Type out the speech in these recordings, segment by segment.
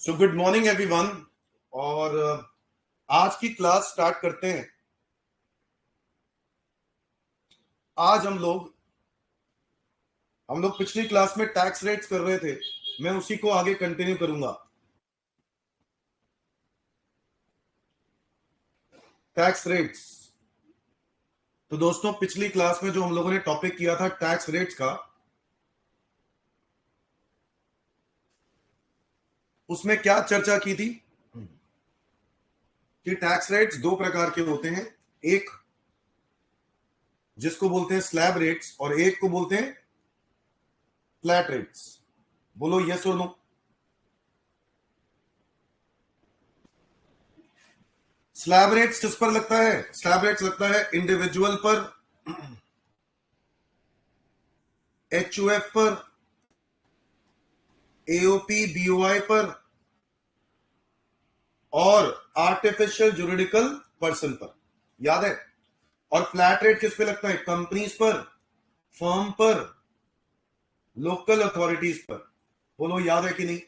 So good morning everyone. और आज की क्लास स्टार्ट करते हैं। आज हम लोग पिछली क्लास में टैक्स रेट्स कर रहे थे। मैं उसी को आगे कंटिन्यू करूंगा। Tax rates. तो दोस्तों, पिछली क्लास में जो हम लोगों ने टॉपिक किया था टैक्स रेट्स का, उसमें क्या चर्चा की थी कि टैक्स रेट्स दो प्रकार के होते हैं। एक जिसको बोलते हैं स्लैब रेट्स और एक को बोलते हैं फ्लैट रेट्स। बोलो यस और नो। स्लैब रेट्स किस पर लगता है? स्लैब रेट्स लगता है इंडिविजुअल पर, एचयूएफ पर, एओपी बीओआई पर और आर्टिफिशियल जुरिडिकल पर्सन पर। याद है? और फ्लैट रेट किस पे लगता है? कंपनीज पर, फर्म पर, लोकल अथॉरिटीज पर। बोलो याद है कि नहीं?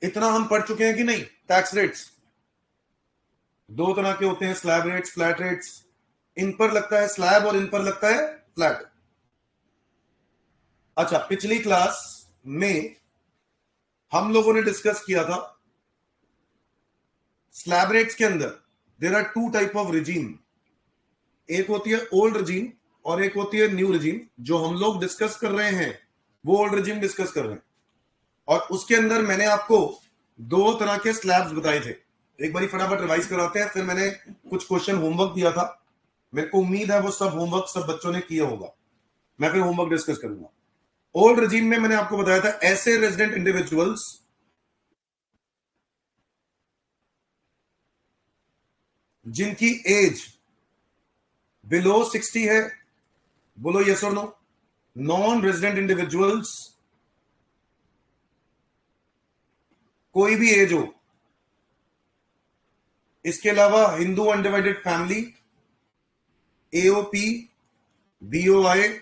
इतना हम पढ़ चुके हैं कि नहीं? टैक्स रेट्स दो तरह के होते हैं, स्लैब रेट्स, फ्लैट रेट्स। इन पर लगता है स्लैब और इन पर लगता है फ्लैट। अच्छा, पिछली क्लास में हम लोगों ने डिस्कस किया था स्लैब रेट्स के अंदर there are two type of regime. एक होती है ओल्ड रिजीम और एक होती है न्यू रिजीम। जो हम लोग डिस्कस कर रहे हैं वो ओल्ड रिजीम डिस्कस कर रहे हैं। और उसके अंदर मैंने आपको दो तरह के स्लैब्स बताए थे। एक बारी फटाफट रिवाइज कराते हैं, फिर मैंने कुछ क्वेश्चन होमवर्क दिया था। मेरे को उम्मीद है वो सब होमवर्क सब बच्चों ने किया होगा। मैं फिर होमवर्क डिस्कस करूंगा। ओल्ड रिजीम में मैंने आपको बताया था ऐसे रेजिडेंट इंडिविजुअल्स जिनकी एज बिलो 60 है। बोलो यस और नो। नॉन रेजिडेंट इंडिविजुअल्स, कोई भी एज हो। इसके अलावा Hindu undivided family, AOP, BOI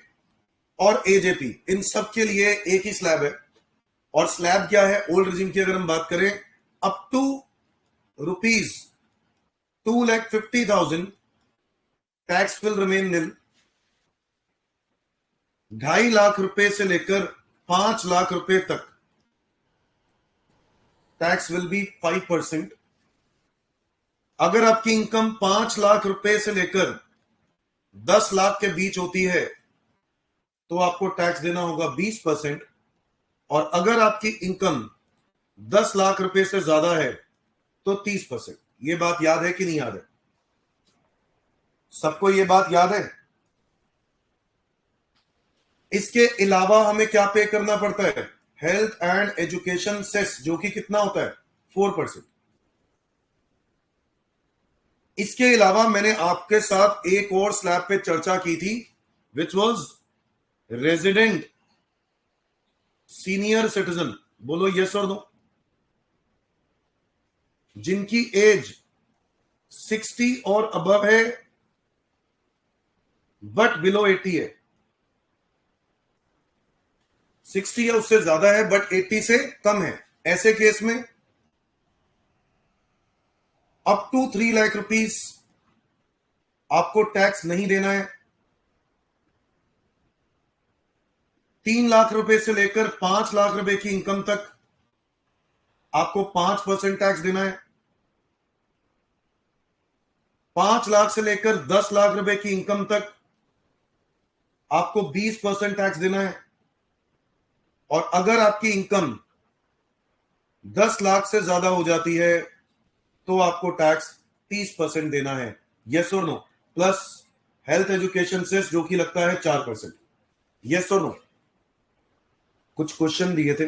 और एजेपी, इन सब के लिए एक ही स्लैब है। और स्लैब क्या है ओल्ड रिजीम की अगर हम बात करें? Up to rupees 2,50,000 tax will remain nil. 2.5 lakh रुपए से लेकर 5 लाख रुपए तक टैक्स विल बी 5%। अगर आपकी इनकम 5 लाख रुपए से लेकर 10 लाख के बीच होती है तो आपको टैक्स देना होगा 20%। और अगर आपकी इनकम 10 लाख रुपए से ज्यादा है तो 30%। ये बात याद है कि नहीं याद है? सबको ये बात याद है? इसके अलावा हमें क्या पे करना पड़ता है? हेल्थ एंड एजुकेशन सेस, जो कि कितना होता है? 4%। इसके अलावा मैंने आपके साथ एक और स्लैब पे चर्चा की थी, which was resident senior citizen. बोलो यस और नो। जिनकी एज 60 और अबव है बट बिलो 80 है। 60 है उससे ज्यादा है बट 80 से कम है। ऐसे केस में अप टू 3 लाख रुपीस आपको टैक्स नहीं देना है। 3 लाख रुपए से लेकर 5 लाख रुपए की इनकम तक आपको 5% टैक्स देना है। 5 लाख से लेकर 10 लाख रुपए की इनकम तक आपको 20% टैक्स देना है। और अगर आपकी इनकम 10 लाख से ज्यादा हो जाती है तो आपको टैक्स 30% देना है। यस और no. Plus health education cess, जो कि लगता है 4%। यस और नो। कुछ क्वेश्चन दिए थे,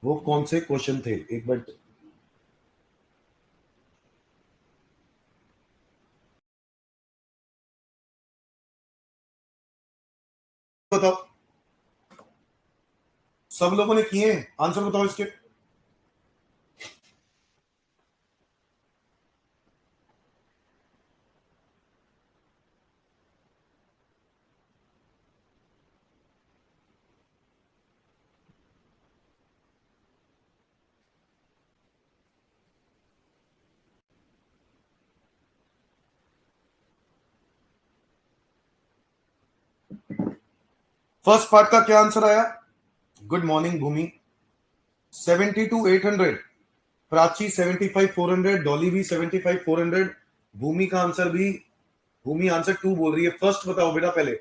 वो कौन से क्वेश्चन थे? एक मिनट। बताओ, सब लोगों ने किए हैं? आंसर बताओ इसके। फर्स्ट पार्ट का क्या आंसर आया? गुड मॉर्निंग भूमि। 72,800, प्राची 75,400, डॉली भी 75,400, भूमि का आंसर भी, भूमि आंसर 2 बोल रही है। फर्स्ट बताओ बेटा पहले,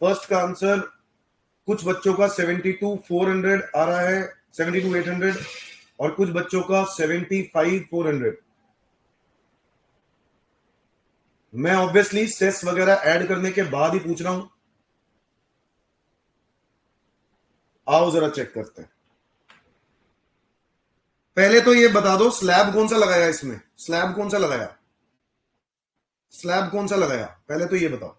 फर्स्ट का आंसर कुछ बच्चों का 72,400 आ रहा है, 72,800, और कुछ बच्चों का 75,400। मैं ऑब्वियसली सेस वगैरह ऐड करने के बाद ही पूछ रहा हूं। आओ जरा चेक करते हैं। पहले तो ये बता दो स्लैब कौन सा लगाया इसमें, स्लैब कौन सा लगाया, स्लैब कौन सा लगाया, पहले तो ये बताओ।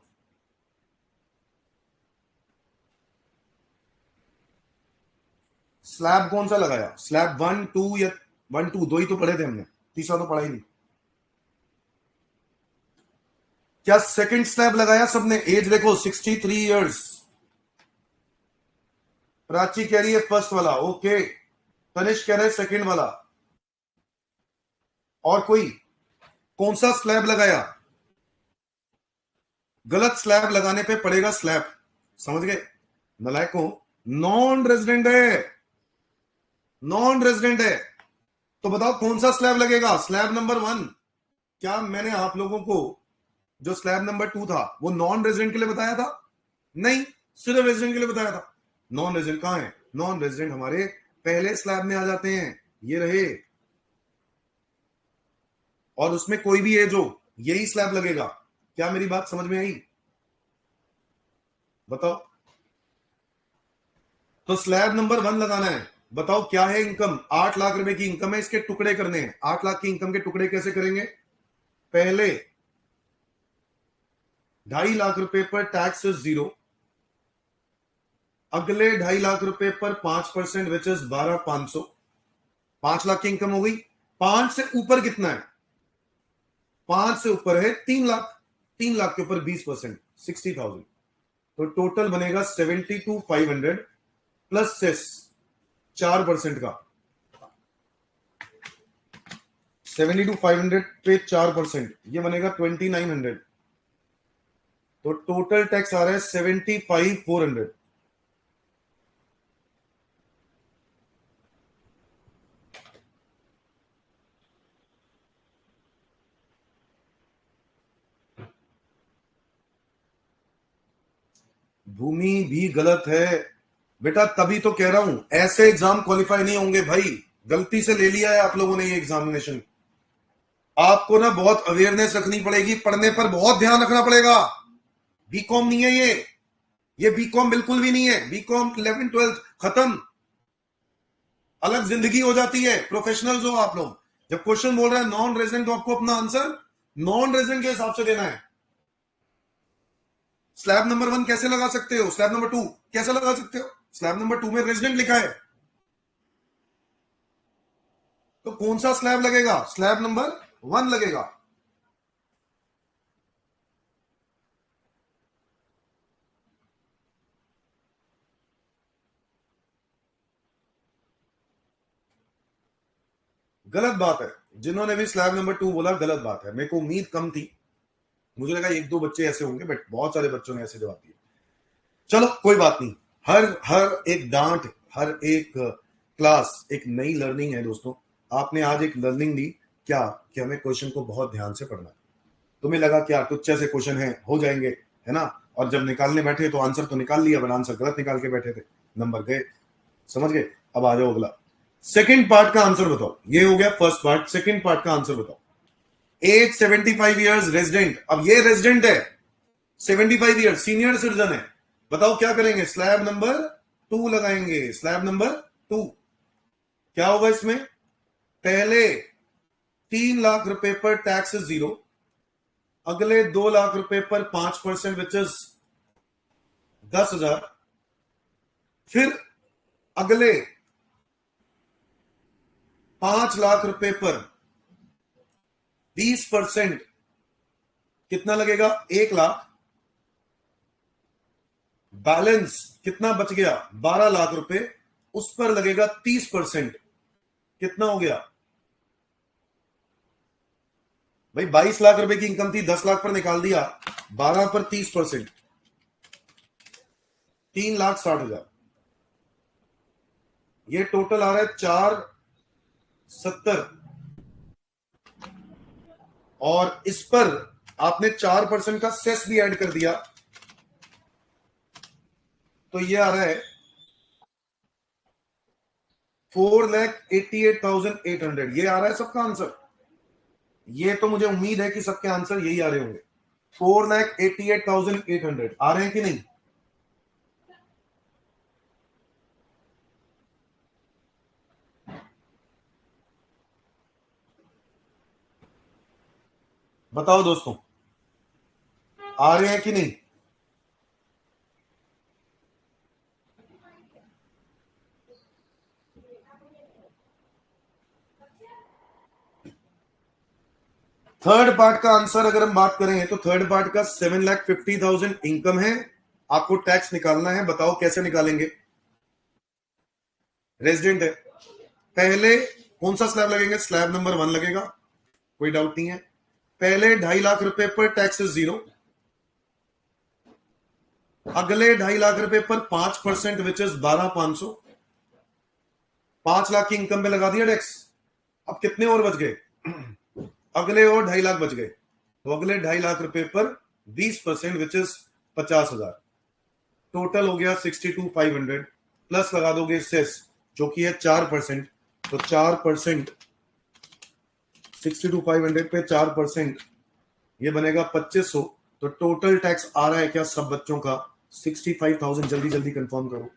स्लैब कौन सा लगाया? स्लैब 1 2 या 1 2 दो ही तो पढ़े थे हमने, तीसरा तो पढ़ा ही नहीं। क्या सेकंड स्लैब लगाया सबने? एज देखो 63 इयर्स। प्राची कह रही है फर्स्ट वाला, ओके। तनिष कह रहे हैं सेकंड वाला। और कोई? कौन सा स्लैब लगाया? गलत स्लैब लगाने पे पड़ेगा स्लैब, समझ गए नलायकों? नॉन रेजिडेंट है, नॉन रेजिडेंट है। तो बताओ कौन सा स्लैब लगेगा? Slab number 1। क्या मैंने आप लोगों को जो स्लैब नंबर 2 था वो नॉन रेजिडेंट के लिए बताया था? नहीं, सिर्फ रेजिडेंट के लिए बताया था। नॉन रेजिडेंट कहां है? नॉन रेजिडेंट हमारे पहले स्लैब में आ जाते हैं, ये रहे। और उसमें कोई भी है जो यही स्लैब लगेगा। क्या मेरी बात समझ में आई? बताओ। तो स्लैब नंबर 1 लगाना है। बताओ क्या है इनकम? 8 लाख रुपए की इनकम है, इसके टुकड़े करने हैं। 8 लाख की इनकम के टुकड़े कैसे करेंगे? पहले 2.5 लाख रुपए पर टैक्स इज 0, अगले 2.5 लाख रुपए पर 5% विच इज 12,500। 5 लाख की इनकम हो गई। 5 से ऊपर कितना है? 5 से ऊपर है 3 लाख। 3 लाख के ऊपर 20%, 60,000। तो टोटल बनेगा 72,500 प्लस सेस 4% का। 72,500 पे 4%, ये बनेगा 2,900। तो टोटल टैक्स आ रहा है 75,400। भूमि भी गलत है बेटा, तभी तो कह रहा हूं ऐसे एग्जाम क्वालिफाई नहीं होंगे भाई। गलती से ले लिया है आप लोगों ने ये एग्जामिनेशन। आपको ना बहुत अवेयरनेस रखनी पड़ेगी, पढ़ने पर बहुत ध्यान रखना पड़ेगा। बीकॉम नहीं है ये बीकॉम बिल्कुल भी नहीं है। बीकॉम 11 12 खत्म, अलग जिंदगी हो जाती है, प्रोफेशनल्स हो आप लोग। जब क्वेश्चन बोल रहा है नॉन रेजिडेंट, तो आपको अपना आंसर नॉन रेजिडेंट के हिसाब से देना है। स्लैब नंबर 1 कैसे लगा सकते हो? स्लैब नंबर 2 कैसे लगा सकते हो? स्लैब नंबर 2 में रेजिडेंट लिखा है, तो कौन सा स्लैब लगेगा? स्लैब नंबर 1 लगेगा। गलत बात है, जिन्होंने भी स्लैब नंबर 2 बोला गलत बात है। मेरे को उम्मीद कम थी, मुझे लगा 1-2 बच्चे ऐसे होंगे, बट बहुत सारे बच्चों ने ऐसे जवाब दिए। चलो कोई बात नहीं। हर हर एक डांट, हर एक क्लास एक नई लर्निंग है दोस्तों। आपने आज एक लर्निंग ली क्या, कि हमें क्वेश्चन को बहुत ध्यान से पढ़ना है। तुम्हें लगा कि यार कुछ ऐसे क्वेश्चन है हो जाएंगे, है ना, और जब निकालने बैठे तो आंसर तो निकाल लिया, बट आंसर गलत निकाल के बैठे थे, नंबर गए। समझ गए? अब आ जाओ अगला। सेकंड पार्ट का आंसर बताओ। ये हो गया फर्स्ट पार्ट, सेकंड पार्ट का आंसर बताओ। एज 75 ईयर्स रेजिडेंट, अब ये रेजिडेंट है 75 ईयर्स, सीनियर सिटीजन है। बताओ क्या करेंगे? स्लैब नंबर 2 लगाएंगे। स्लैब नंबर 2 क्या होगा इसमें? पहले 3 लाख रुपए पर टैक्स 0, अगले 2 लाख रुपए पर 5% विच इज 10,000, फिर अगले 5 लाख रुपए पर 20%, कितना लगेगा? 1 लाख। बैलेंस कितना बच गया? 12 लाख रुपए, उस पर लगेगा 30%, कितना हो गया भाई? 22 लाख रुपए की इनकम थी, 10 लाख पर निकाल दिया, 12 पर 30%, 3,60,000। ये टोटल आ रहा है 470, और इस पर आपने 4% का सेस भी ऐड कर दिया, तो ये आ रहा है 4,88,800। ये आ रहा है सबका आंसर। ये तो मुझे उम्मीद है कि सबके आंसर यही आ रहे होंगे। 4,88,800 आ रहे हैं कि नहीं? बताओ दोस्तों, आ रहे हैं कि नहीं? थर्ड पार्ट का आंसर अगर हम बात करें तो थर्ड पार्ट का 7,50,000 इनकम है, आपको टैक्स निकालना है। बताओ कैसे निकालेंगे? रेजिडेंट है, पहले कौन सा स्लैब लगेंगे? स्लैब नंबर 1 लगेगा, कोई डाउट नहीं है। पहले 2.5 लाख रुपए पर टैक्स इज 0, अगले 2.5 लाख रुपए पर 5% विच इज 12,500। 5 लाख की इनकम पे लगा दिया टैक्स। अब कितने और बच गए? अगले और 2.5 लाख बच गए, तो अगले 2.5 लाख रुपए पर 20% विच इज 50,000। टोटल हो गया 62,500, प्लस लगा दोगे सेस जो कि है 4%, तो 4%, 62,500 पे 4%, ये बनेगा 2,500। तो टोटल टैक्स आ रहा है क्या सब बच्चों का? 65,000। जल्दी जल्दी कंफर्म करो,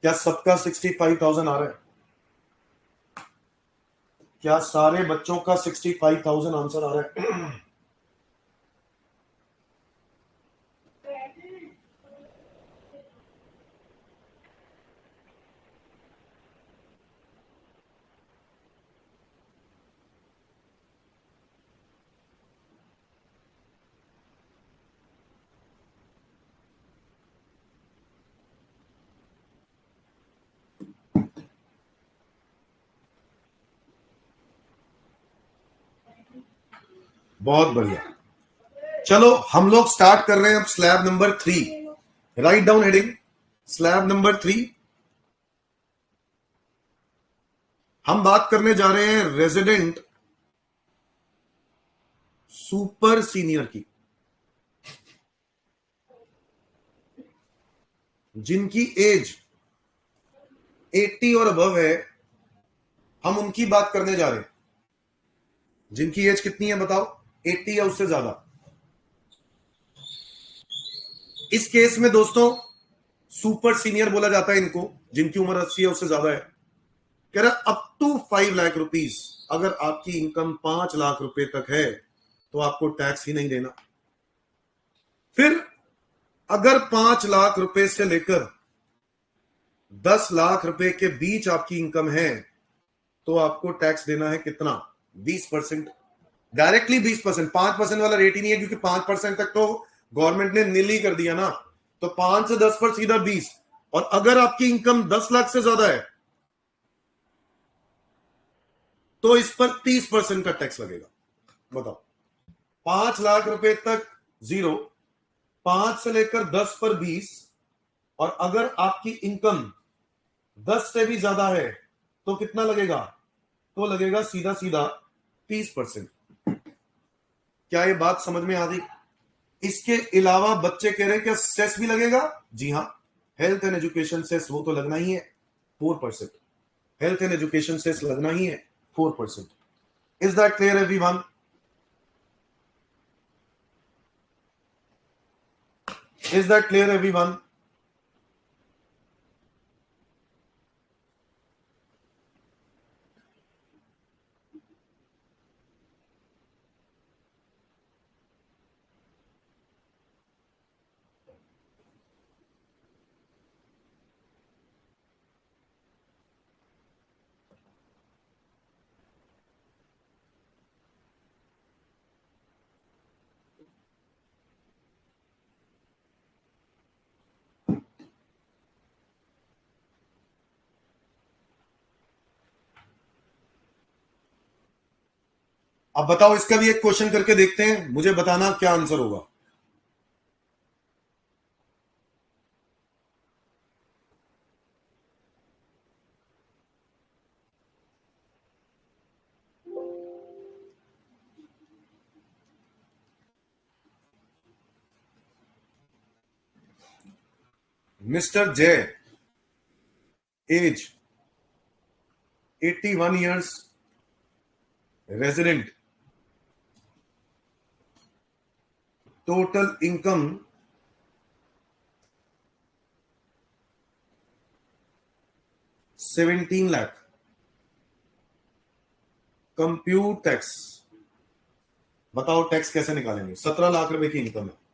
क्या सबका 65,000 आ रहा है? क्या सारे बच्चों का 65,000 आंसर आ रहा है? बहुत बढ़िया। चलो हम लोग स्टार्ट कर रहे हैं अब slab number 3। Write down heading, slab number 3। हम बात करने जा रहे हैं रेजिडेंट सुपर सीनियर की, जिनकी एज 80 और अबव है। हम उनकी बात करने जा रहे हैं। जिनकी एज कितनी है बताओ? 80 या उससे ज्यादा। इस केस में दोस्तों सुपर सीनियर बोला जाता है इनको, जिनकी उम्र 80 या उससे ज्यादा है। कह रहा अप टू 5 लाख रुपीज, अगर आपकी इनकम 5 लाख रुपए तक है तो आपको टैक्स ही नहीं देना। फिर अगर 5 लाख रुपए से लेकर 10 लाख रुपए के बीच आपकी इनकम है तो आपको टैक्स देना है कितना? 20%। डायरेक्टली 20%, 5% वाला रेट ही नहीं है, क्योंकि 5% तक तो गवर्नमेंट ने नील ही कर दिया ना। तो 5 से 10 पर सीधा 20। और अगर आपकी इनकम 10 लाख से ज्यादा है तो इस पर 30% का टैक्स लगेगा। बताओ, 5 लाख रुपए तक 0, 5 से लेकर 10 पर 20, और अगर आपकी इनकम 10 से भी ज्यादा है तो कितना लगेगा? तो लगेगा सीधा सीधा 30%। क्या ये बात समझ में आ गई? इसके अलावा बच्चे कह रहे हैं क्या सेस भी लगेगा? जी हां, हेल्थ एंड एजुकेशन सेस वो तो लगना ही है, 4%। हेल्थ एंड एजुकेशन सेस लगना ही है 4%। Is that clear everyone? Is that clear everyone? अब बताओ, इसका भी एक क्वेश्चन करके देखते हैं, मुझे बताना क्या आंसर होगा। Mister Jai, age 81 years, resident, total income 17 lakh, compute tax. बताओ टैक्स कैसे निकालेंगे? 17 लाख रुपए की इनकम है।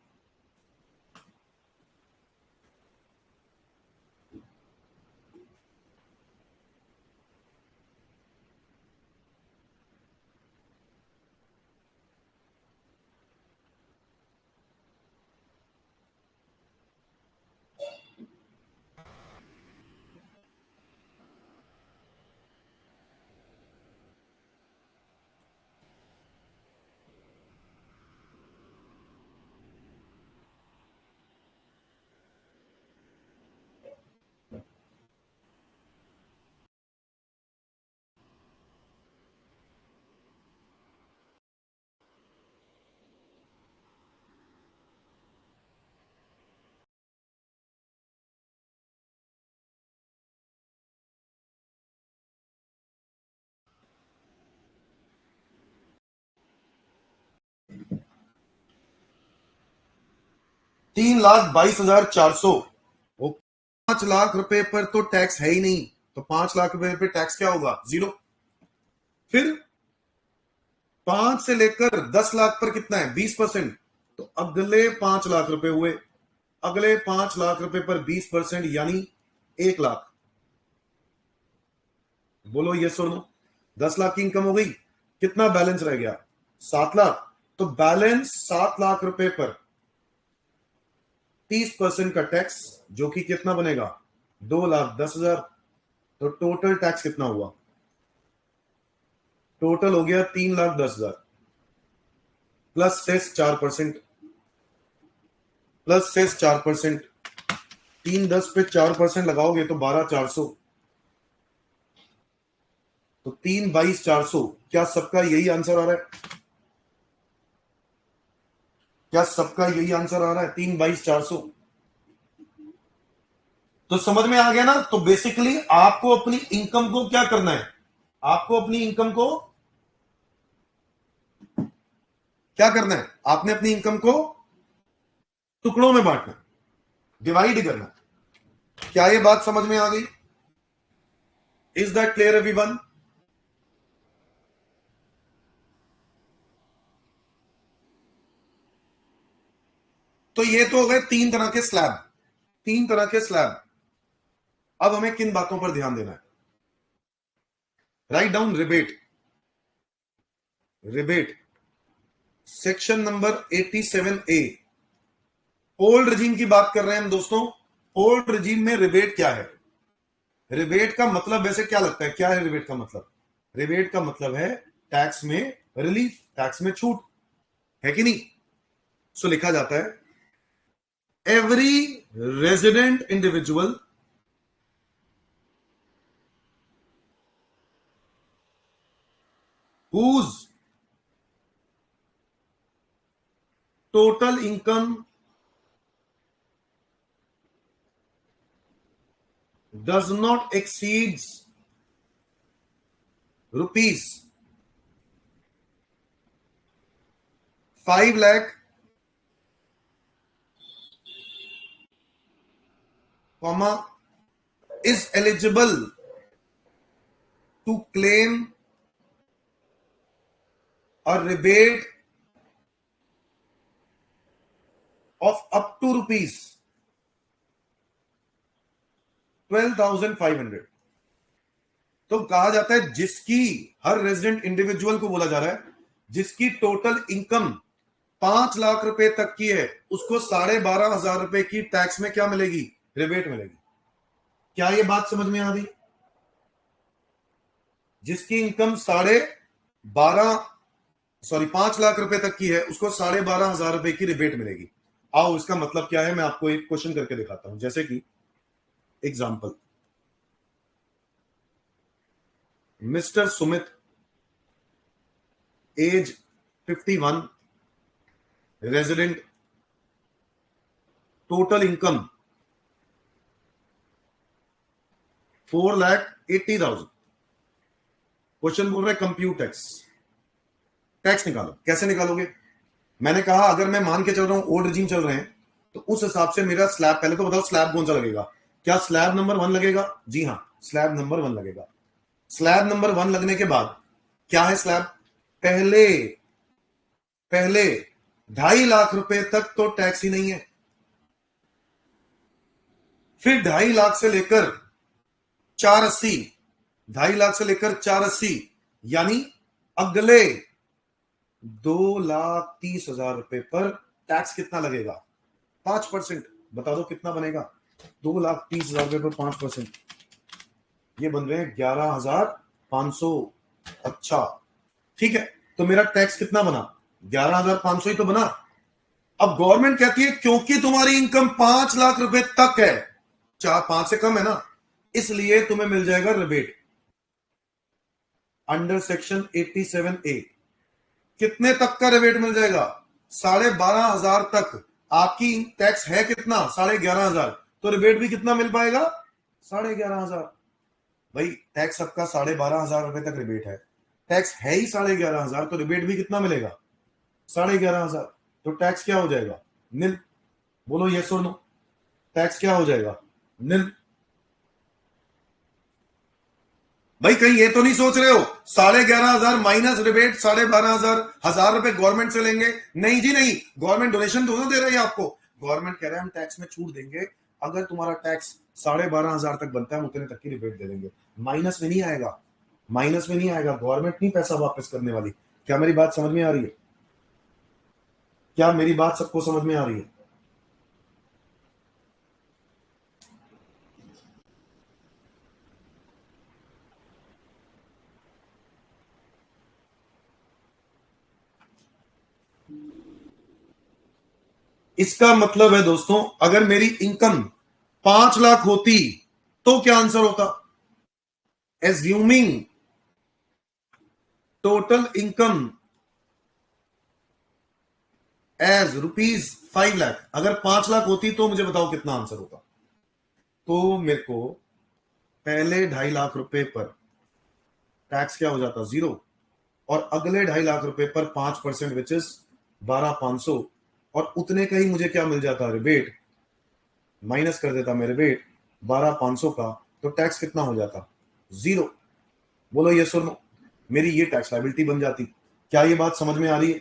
तीन लाख 22,400। 5 लाख रुपए पर तो टैक्स है ही नहीं, तो 5 लाख रुपए पे टैक्स क्या होगा? 0। फिर 5 से लेकर 10 लाख पर कितना है? 20%। तो अगले 5 लाख रुपए हुए, अगले 5 लाख रुपए पर 20% यानी 1 लाख। बोलो ये सुनो, 10 लाख की इनकम हो गई, कितना बैलेंस रह गया? 7 लाख। तो बैलेंस 7 लाख रुपए पर 30% का टैक्स, जो कि कितना बनेगा? 2,10,000। तो टोटल टैक्स कितना हुआ? टोटल हो गया 3,10,000 प्लस सेस 4%, प्लस सेस 4%। 3,10 पे 4% लगाओगे तो 12,400। तो 3,22,400। क्या सबका यही आंसर आ रहा है? क्या सबका यही आंसर आ रहा है? 3,22,400। तो समझ में आ गया ना? तो बेसिकली आपको अपनी इनकम को क्या करना है? आपको अपनी इनकम को क्या करना है? आपने अपनी इनकम को टुकड़ों में बांटना, डिवाइड करना। क्या ये बात समझ में आ गई? Is that clear everyone? तो ये तो हो गए 3 तरह के स्लैब, 3 तरह के स्लैब। अब हमें किन बातों पर ध्यान देना है? Write down rebate. Rebate section number 87A, old regime की बात कर रहे हैं हम दोस्तों। ओल्ड रिजीम में रिबेट क्या है? रिबेट का मतलब वैसे क्या लगता है? क्या है रिबेट का मतलब? रिबेट का मतलब है टैक्स में रिलीफ, टैक्स में छूट, है कि नहीं? सो लिखा जाता है, every resident individual whose total income does not exceeds rupees 5 lakh, comma, is eligible to claim a rebate of up to rupees 12,500। तो कहा जाता है जिसकी, हर रेजिडेंट इंडिविजुअल को बोला जा रहा है जिसकी टोटल इनकम 5 लाख रुपए तक की है, उसको 12,500 रुपए की टैक्स में क्या मिलेगी? रिबेट मिलेगी। क्या ये बात समझ में आ गई? जिसकी इनकम 5 लाख रुपए तक की है, उसको 12,500 रुपए की रिबेट मिलेगी। आओ इसका मतलब क्या है, मैं आपको एक क्वेश्चन करके दिखाता हूं। जैसे कि example, mister Sumit, age 51, resident, total income 4,80,000। Question बोल रहा है कंप्यूट टैक्स निकालो। कैसे निकालोगे? मैंने कहा अगर मैं मान के चल रहा हूं ओल्ड रिजीम चल रहे हैं तो उस हिसाब से मेरा स्लैब, पहले तो बताओ स्लैब कौन सा लगेगा? क्या स्लैब नंबर 1 लगेगा? जी हां, स्लैब नंबर 1 लगेगा। स्लैब नंबर 1 लगने के बाद क्या है स्लैब? पहले 2.5 लाख रुपए तक तो टैक्स ही नहीं है। फिर 2.5 लाख से लेकर 480, 2.5 लाख से लेकर 480, यानी अगले 2,30,000 रुपए पर टैक्स कितना लगेगा? 5%। बता दो कितना बनेगा? 2,30,000 रुपए पर 5%, ये बन रहे हैं 11,500। अच्छा ठीक है, तो मेरा टैक्स कितना बना? 11,500 ही तो बना। अब गवर्नमेंट कहती है क्योंकि तुम्हारी इनकम 5 लाख रुपए तक है, 4-5 से कम है ना, इसलिए तुम्हें मिल जाएगा रिबेट अंडर सेक्शन 87A। कितने तक का रिबेट मिल जाएगा? 12,500 तक। आपकी टैक्स है कितना? 11,500, तो रिबेट भी कितना मिल पाएगा? 11,500। भाई टैक्स सबका 12,500 रुपए तक रिबेट है, टैक्स है ही 11,500, तो रिबेट भी कितना मिलेगा? 11,500। तो टैक्स क्या हो जाएगा? निल। बोलो यस और नो, टैक्स क्या हो जाएगा? निल। भाई कहीं ये तो नहीं सोच रहे हो 11,500 माइनस रिबेट 12,500 रुपए गवर्नमेंट से लेंगे? नहीं जी नहीं, गवर्नमेंट डोनेशन दोनों दे रही है आपको। गवर्नमेंट कह रहा है हम टैक्स में छूट देंगे, अगर तुम्हारा टैक्स 12,500 तक बनता है हम उतने तक की रिबेट दे देंगे, माइनस में नहीं आएगा। माइनस में नहीं आएगा, गवर्नमेंट नहीं पैसा वापस करने वाली। क्या मेरी बात समझ में आ रही है? क्या मेरी बात सबको समझ में आ रही है? इसका मतलब है दोस्तों, अगर मेरी इनकम 5 लाख होती तो क्या आंसर होता? Assuming total income as ₹5 lakh, अगर 5 लाख होती तो मुझे बताओ कितना आंसर होता? तो मेरे को पहले 2.5 लाख रुपए पर टैक्स क्या हो जाता? 0, और अगले 2.5 लाख रुपए पर 5% विच इज 12,500, और उतने का ही मुझे क्या मिल जाता? रिबेट। माइनस कर देता मैं रिबेट 12,500 का, तो टैक्स कितना हो जाता? 0। बोलो यस और नो, मेरी ये टैक्स लायबिलिटी बन जाती। क्या ये बात समझ में आ रही है?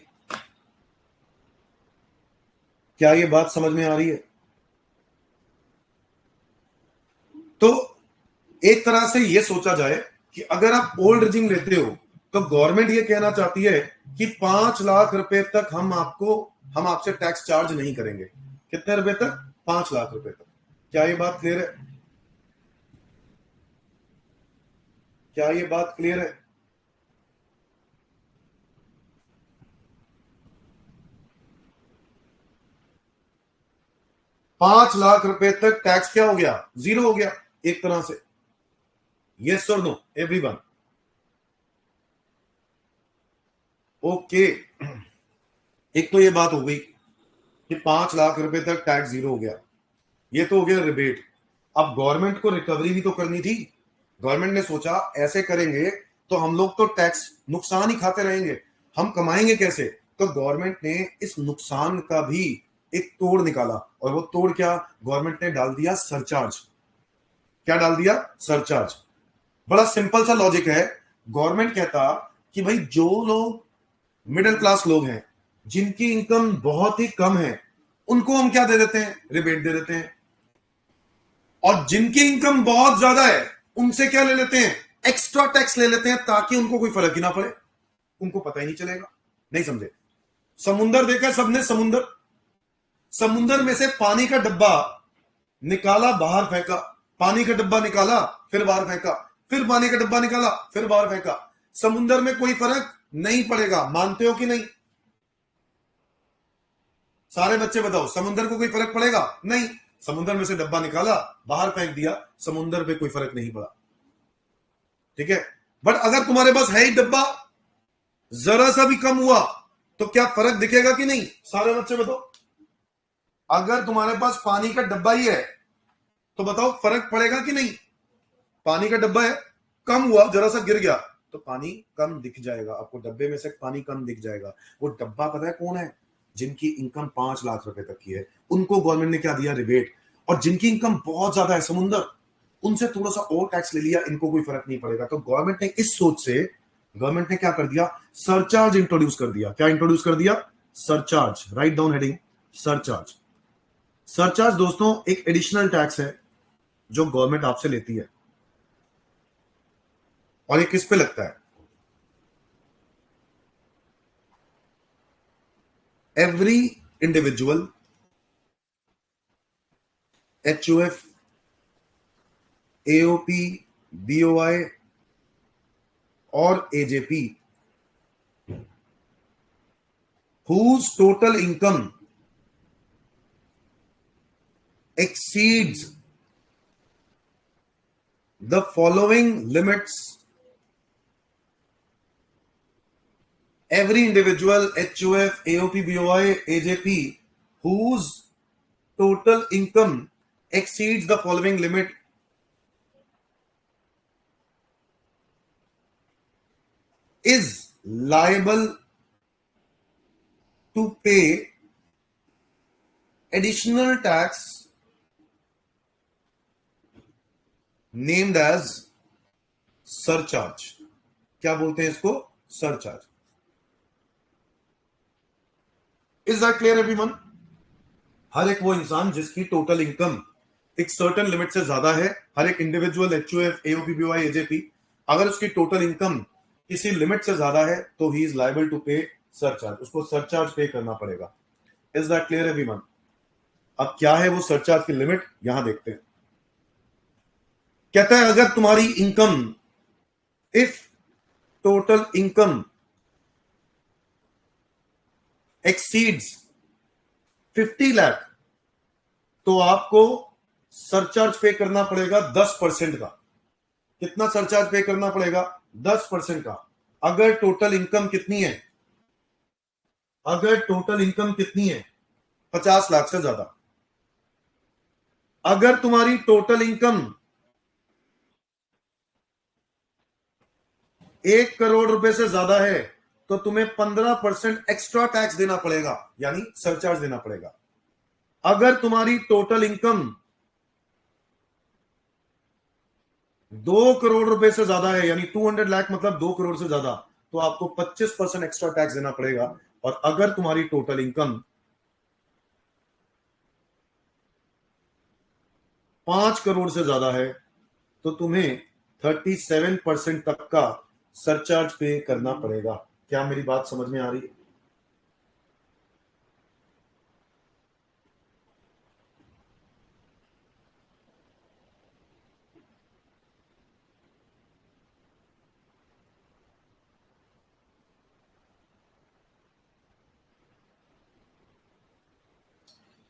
क्या ये बात समझ में आ रही है? तो एक तरह से ये सोचा जाए कि अगर आप ओल्ड रिजिम लेते हो तो गवर्नमेंट ये कहना चाहती है कि 5 लाख रुपए तक हम आपसे टैक्स चार्ज नहीं करेंगे। कितने रुपए तक? 5 लाख रुपए तक। क्या ये बात क्लियर है? क्या ये बात क्लियर है? पांच लाख रुपए तक टैक्स क्या हो गया? 0 हो गया एक तरह से। यस और नो एवरीवन? ओके, एक तो ये बात हो गई कि 5 लाख रुपए तक टैक्स 0 हो गया, ये तो हो गया रिबेट। अब गवर्नमेंट को रिकवरी भी तो करनी थी। गवर्नमेंट ने सोचा ऐसे करेंगे तो हम लोग तो टैक्स नुकसान ही खाते रहेंगे, हम कमाएंगे कैसे? तो गवर्नमेंट ने इस नुकसान का भी एक तोड़ निकाला, और वो तोड़ क्या? गवर्नमेंट ने डाल दिया सरचार्ज। क्या डाल दिया? सरचार्ज। बड़ा सिंपल सा लॉजिक है। गवर्नमेंट कहता कि भाई जो लोग मिडिल क्लास लोग हैं, जिनकी इनकम बहुत ही कम है, उनको हम क्या दे देते हैं? रिबेट दे देते हैं। और जिनकी इनकम बहुत ज्यादा है उनसे क्या ले लेते हैं? एक्स्ट्रा टैक्स ले लेते हैं, ताकि उनको कोई फर्क ही ना पड़े, उनको पता ही नहीं चलेगा। नहीं समझे? समुंदर देखा सबने? समुंदर, समुंदर में से पानी का डब्बा निकाला, बाहर फेंका, पानी का डब्बा निकाला, फिर बाहर फेंका, फिर पानी का डब्बा निकाला, फिर बाहर फेंका, समुंदर में कोई फर्क नहीं पड़ेगा। मानते हो कि नहीं? सारे बच्चे बताओ, समुंदर को कोई फर्क पड़ेगा? नहीं। समुंदर में से डब्बा निकाला, बाहर फेंक दिया, समुंदर पे कोई फर्क नहीं पड़ा। ठीक है, बट अगर तुम्हारे पास है ही डब्बा, जरा सा भी कम हुआ तो क्या फर्क दिखेगा कि नहीं? सारे बच्चे बताओ, अगर तुम्हारे पास पानी का डब्बा ही है तो बताओ फर्क पड़ेगा कि नहीं? पानी का डब्बा है, कम हुआ, जरा सा गिर गया तो पानी कम दिख जाएगा आपको, डब्बे में से पानी कम दिख जाएगा। वो डब्बा पता है कौन है? जिनकी इनकम 5 लाख रुपए तक की है, उनको गवर्नमेंट ने क्या दिया? रिबेट। और जिनकी इनकम बहुत ज्यादा है, समुंदर, उनसे थोड़ा सा और टैक्स ले लिया, इनको कोई फर्क नहीं पड़ेगा। तो गवर्नमेंट ने इस सोच से गवर्नमेंट ने क्या कर दिया? सरचार्ज इंट्रोड्यूस कर दिया। क्या इंट्रोड्यूस कर दिया? Surcharge. Write down heading, surcharge. Surcharge दोस्तों एक एडिशनल टैक्स है जो गवर्नमेंट आपसे लेती है, और ये किस पे लगता है? Every individual, HUF, AOP, BOI और AJP whose total income exceeds the following limits. Every individual, HUF, AOP, BOI, AJP whose total income exceeds the following limit is liable to pay additional tax named as surcharge. क्या बोलते हैं इसको? Surcharge. Is that clear everyone? हर एक वो इंसान जिसकी total income एक सर्टेन लिमिट से ज्यादा है, हर एक individual, HUF, AOP, BOI, AJP, अगर उसकी टोटल इनकम किसी लिमिट से ज्यादा है तो ही इज लायबल टू पे सरचार्ज, उसको सरचार्ज पे करना पड़ेगा। Is that clear everyone? अब क्या है वो सरचार्ज की लिमिट, यहां देखते हैं। कहता है अगर तुम्हारी income, if total income exceeds 50 lakh तो आपको सरचार्ज पे करना पड़ेगा 10% का। कितना सरचार्ज पे करना पड़ेगा? 10% का। अगर टोटल इनकम कितनी है? अगर टोटल इनकम कितनी है? 50 लाख से ज्यादा। अगर तुम्हारी टोटल इनकम 1 करोड़ रुपए से ज्यादा है तो तुम्हें 15% एक्स्ट्रा टैक्स देना पड़ेगा, यानी सरचार्ज देना पड़ेगा। अगर तुम्हारी टोटल इनकम 2 करोड़ रुपए से ज्यादा है, यानी 200 लाख मतलब 2 करोड़ से ज्यादा, तो आपको 25% एक्स्ट्रा टैक्स देना पड़ेगा। और अगर तुम्हारी टोटल इनकम 5 करोड़ से ज्यादा है तो तुम्हें 37% तक का सरचार्ज पे करना पड़ेगा। क्या मेरी बात समझ में आ रही है?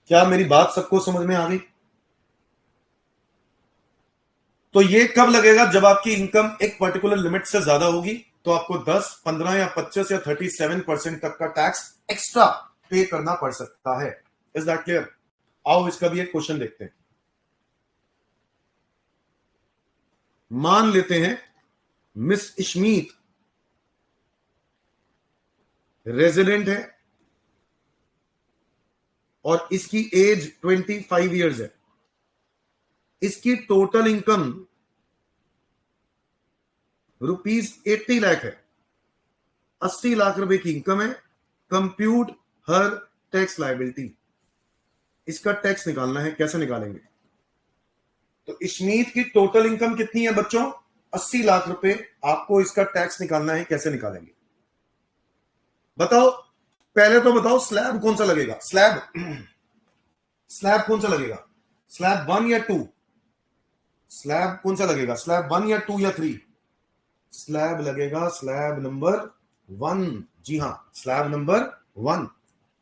क्या मेरी बात सबको समझ में आ गई? तो ये कब लगेगा? जब आपकी इनकम एक पर्टिकुलर लिमिट से ज्यादा होगी तो आपको 10, 15 या 25 या 37% तक का टैक्स एक्स्ट्रा पे करना पड़ सकता है। Is that clear? आओ इसका भी एक क्वेश्चन देखते हैं। मान लेते हैं मिस इश्मीत रेजिडेंट है और इसकी एज 25 इयर्स है। इसकी टोटल इनकम ₹80 लाख है। 80 लाख रुपए की इनकम है। कंप्यूट हर टैक्स लायबिलिटी। इसका टैक्स निकालना है, कैसे निकालेंगे? तो इश्मीत की टोटल इनकम कितनी है बच्चों? 80 लाख रुपए। आपको इसका टैक्स निकालना है, कैसे निकालेंगे बताओ? पहले तो बताओ स्लैब कौन सा लगेगा? स्लैब कौन सा लगेगा? स्लैब 1 या 2? स्लैब कौन सा लगेगा? स्लैब 1 या 2 या 3? स्लैब लगेगा स्लैब नंबर 1। जी हां, स्लैब नंबर 1।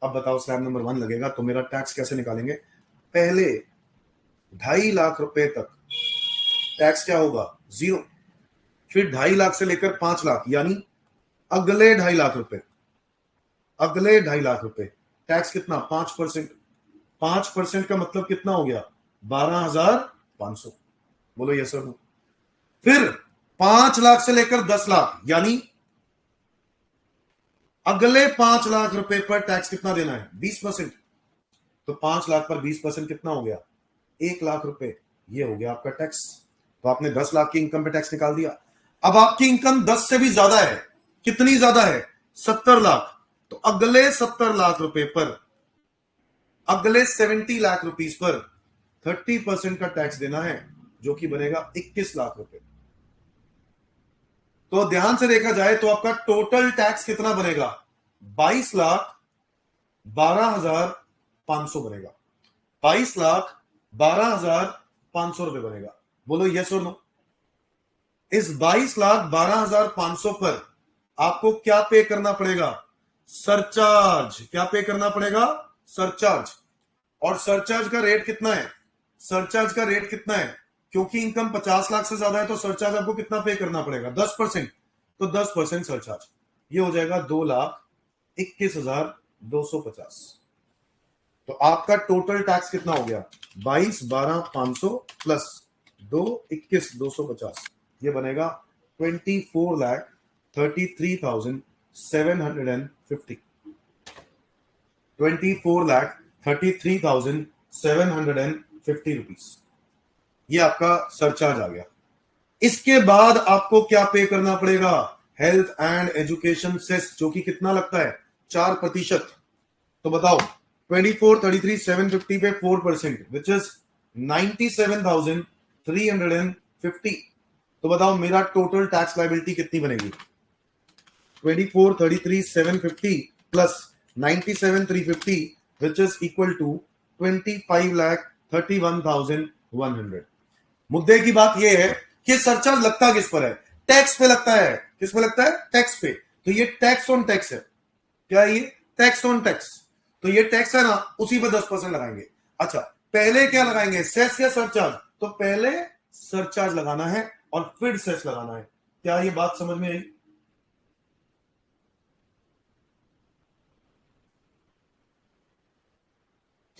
अब बताओ स्लैब नंबर 1 लगेगा तो मेरा टैक्स कैसे निकालेंगे? पहले 2.5 लाख रुपए तक टैक्स क्या होगा? 0। फिर 2.5 लाख से लेकर 5 लाख, यानी अगले 2.5 लाख रुपए, अगले 2.5 लाख रुपए टैक्स कितना? 5%। 5% का मतलब कितना हो गया? 12,500। बोलो यस सर नो। फिर 5 लाख से लेकर 10 लाख, यानी अगले 5 लाख रुपए पर टैक्स कितना देना है? 20%। तो 5 लाख पर 20% कितना हो गया? 1 लाख रुपए। ये हो गया आपका टैक्स। तो आपने 10 लाख की इनकम पे टैक्स निकाल दिया। अब आपकी इनकम 10 से भी ज्यादा है। कितनी ज्यादा है? 70 लाख। तो अगले 70 लाख रुपए पर, अगले 70 लाख रुपीस पर 30% का टैक्स देना है, जो कि बनेगा 21 लाख रुपए। तो ध्यान से देखा जाए तो आपका टोटल टैक्स कितना बनेगा? 22,12,500 बनेगा। 22,12,500 रुपए बनेगा। बोलो यस और नो। इस 22,12,500 पर आपको क्या पे करना पड़ेगा? सरचार्ज। क्या पे करना पड़ेगा? सरचार्ज। और सरचार्ज का रेट कितना है? सरचार्ज का रेट कितना है? क्योंकि इनकम 50 लाख से ज्यादा है तो सरचार्ज आपको कितना पे करना पड़ेगा? 10%। तो 10% सरचार्ज, ये हो जाएगा 2,21,250। तो आपका टोटल टैक्स कितना हो गया? 22,12,500 प्लस 2,21,250, ये बनेगा 24,33,750। 24,33,750 रुपीज, ये आपका सरचार्ज आ गया। इसके बाद आपको क्या पे करना पड़ेगा? हेल्थ एंड एजुकेशन सेस, जो कि कितना लगता है? 4%। तो बताओ 24,33,750 पे 4%, विच इज 97,350। तो बताओ मेरा टोटल टैक्स लाइबिलिटी कितनी बनेगी? 24,33,750 plus 97,350, which is equal to 25,31,100। मुद्दे की बात यह है कि सरचार्ज लगता किस पर है? टैक्स पे लगता है। किस पे लगता है? टैक्स पे। तो ये टैक्स ऑन टैक्स है। क्या है ये? Tax on tax. तो ये टैक्स है ना, उसी पे 10% लगाएंगे। अच्छा, पहले क्या लगाएंगे? सेस या सरचार्ज? तो पहले सरचार्ज लगाना है और फिर सेस लगाना है। क्या ये बात समझ में आई?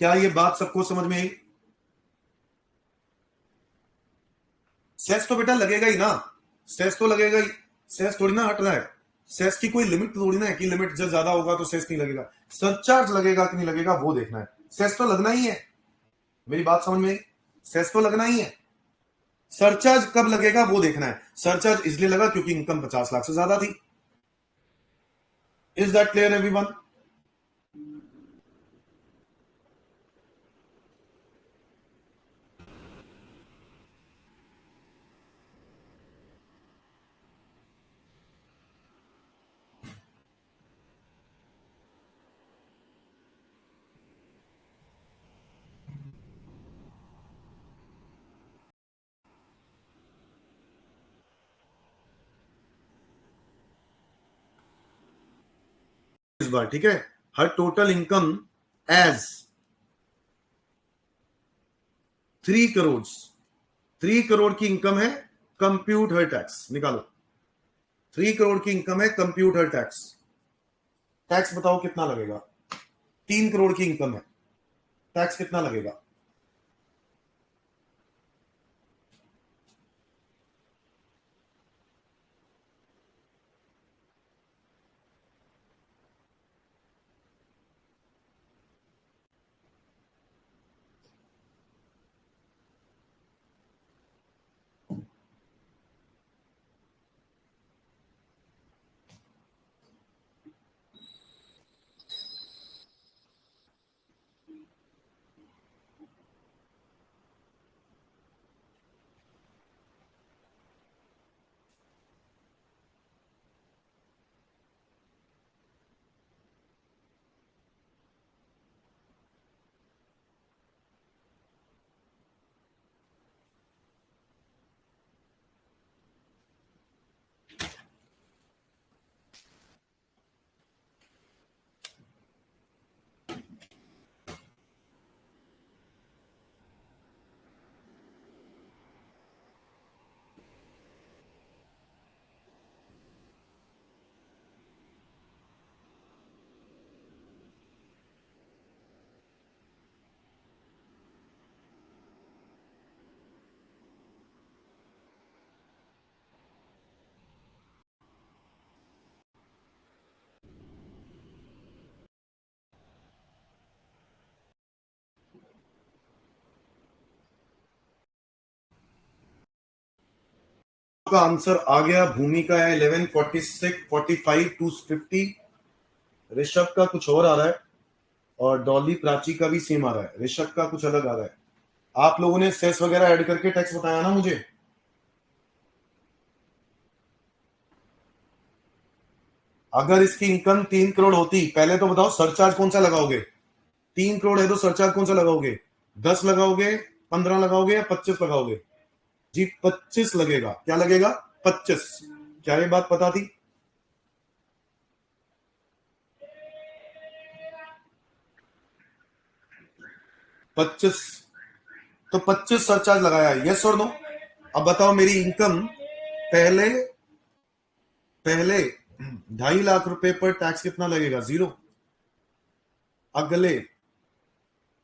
क्या ये बात सबको समझ में आई? सेस तो बेटा लगेगा ही ना। सेस तो लगेगा ही। सेस थोड़ी ना हट रहा है। सेस की कोई लिमिट थोड़ी ना है कि लिमिट जब ज्यादा होगा तो सेस नहीं लगेगा। सरचार्ज लगेगा कि नहीं लगेगा वो देखना है। सेस तो लगना ही है। मेरी बात समझ में आई? सेस तो लगना ही है। सरचार्ज कब लगेगा वो देखना है। सरचार्ज इसलिए लगा क्योंकि इनकम 50 लाख से ज्यादा थी। Is that clear everyone? इस बार ठीक है। हर total income as 3 crore, 3 crore की इनकम है, कंप्यूट हर टैक्स निकालो। 3 करोड़ की इनकम है, कंप्यूट हर टैक्स। टैक्स बताओ कितना लगेगा? 3 करोड़ की इनकम है, टैक्स कितना लगेगा? का आंसर आ गया, भूमि का है 11, 46, 45, 250, ऋषभ का कुछ और आ रहा है और डॉली प्राची का भी सेम आ रहा है, ऋषभ का कुछ अलग आ रहा है। आप लोगों ने सेस वगैरह ऐड करके टैक्स बताया ना मुझे। अगर इसकी इनकम 3 करोड़ होती, पहले तो बताओ सरचार्ज कौन सा लगाओगे? 3 करोड़ है तो सरचार्ज कौन सा लगाओगे? 10 लगाओगे, 15 लगाओगे या 25 लगाओगे? जी 25 लगेगा। क्या लगेगा? 25। क्या ये बात पता थी? पच्चीस, तो 25 सरचार्ज लगाया, यस और नो? अब बताओ मेरी इनकम पहले पहले 2.5 लाख रुपए पर टैक्स कितना लगेगा? 0। अगले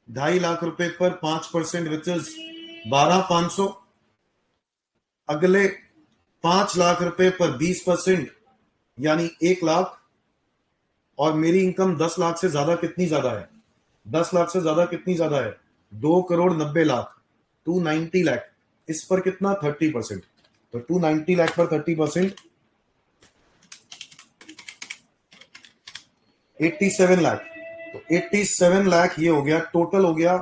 2.5 लाख रुपए पर 5% विच इज 12,500। अगले 5 लाख रुपए पर 20% यानी 1 लाख। और मेरी इनकम 10 लाख से ज्यादा कितनी ज्यादा है? 10 लाख से ज्यादा कितनी ज्यादा है? 2 करोड़ 90 लाख, 290 लाख। इस पर कितना? 30%। तो 290 लाख पर 30%, 87 लाख। तो 87 लाख ये हो गया, टोटल हो गया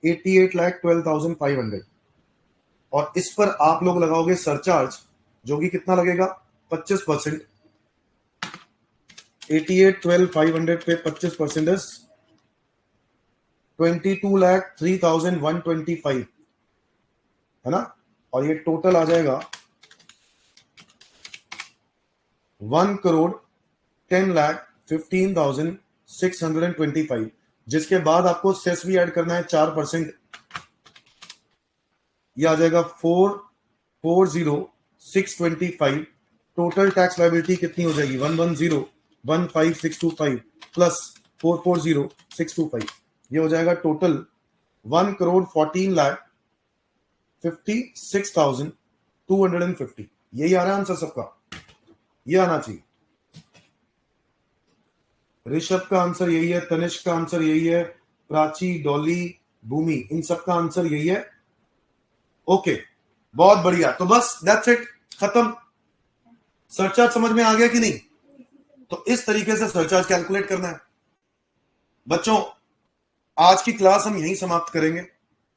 88,12,500। और इस पर आप लोग लगाओगे सरचार्ज, जो कि कितना लगेगा? 25%। 88,12,500 पे 25% इज 22,03,125, है ना? और ये टोटल आ जाएगा 1,10,15,625, जिसके बाद आपको सेस भी ऐड करना है 4%। ये आ जाएगा 4,40,625। टोटल टैक्स लायबिलिटी कितनी हो जाएगी? 1,10,15,625 प्लस 4,40,625। ये हो जाएगा टोटल 1,14,56,250। यही आ रहा है आंसर सबका, ये आना चाहिए। ऋषभ का आंसर यही है, तनिष्क का आंसर यही है, प्राची, डॉली, भूमि, इन सब का आंसर यही है। ओके, बहुत बढ़िया। तो बस दैट्स इट, खत्म। सरचार्ज समझ में आ गया कि नहीं? तो इस तरीके से सरचार्ज कैलकुलेट करना है। बच्चों आज की क्लास हम यहीं समाप्त करेंगे।